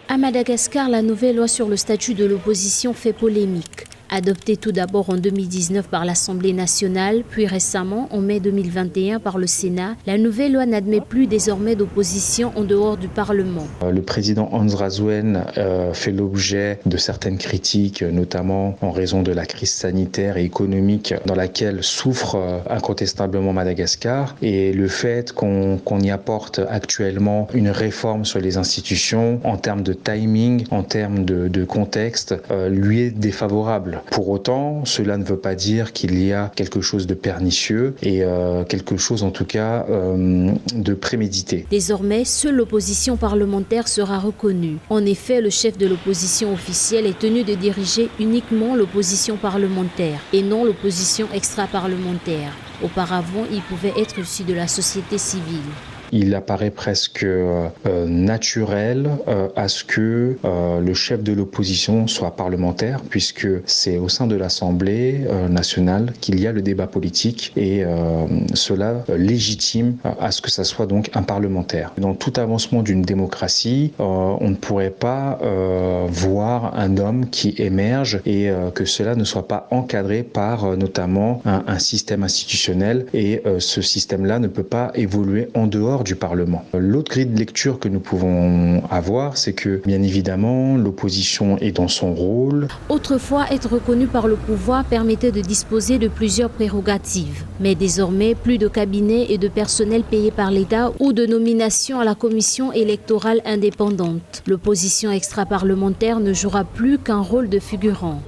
À Madagascar, la nouvelle loi sur le statut de l'opposition fait polémique. Adoptée tout d'abord en 2019 par l'Assemblée nationale, puis récemment en mai 2021 par le Sénat, la nouvelle loi n'admet plus désormais d'opposition en dehors du Parlement. Le président Hans Rasuen fait l'objet de certaines critiques, notamment en raison de la crise sanitaire et économique dans laquelle souffre incontestablement Madagascar, et le fait qu'on y apporte actuellement une réforme sur les institutions en termes de timing, en termes de contexte, lui est défavorable. Pour autant, cela ne veut pas dire qu'il y a quelque chose de pernicieux et quelque chose en tout cas de prémédité. Désormais, seule l'opposition parlementaire sera reconnue. En effet, le chef de l'opposition officielle est tenu de diriger uniquement l'opposition parlementaire et non l'opposition extra-parlementaire. Auparavant, il pouvait être issu de la société civile. Il apparaît presque naturel à ce que le chef de l'opposition soit parlementaire, puisque c'est au sein de l'Assemblée nationale qu'il y a le débat politique et cela légitime à ce que ça soit donc un parlementaire. Dans tout avancement d'une démocratie, on ne pourrait pas voir un homme qui émerge et que cela ne soit pas encadré par notamment un système institutionnel, et ce système-là ne peut pas évoluer en dehors du Parlement. L'autre grille de lecture que nous pouvons avoir, c'est que, bien évidemment, l'opposition est dans son rôle. Autrefois, être reconnu par le pouvoir permettait de disposer de plusieurs prérogatives. Mais désormais, plus de cabinets et de personnel payés par l'État ou de nomination à la commission électorale indépendante. L'opposition extra-parlementaire ne jouera plus qu'un rôle de figurant.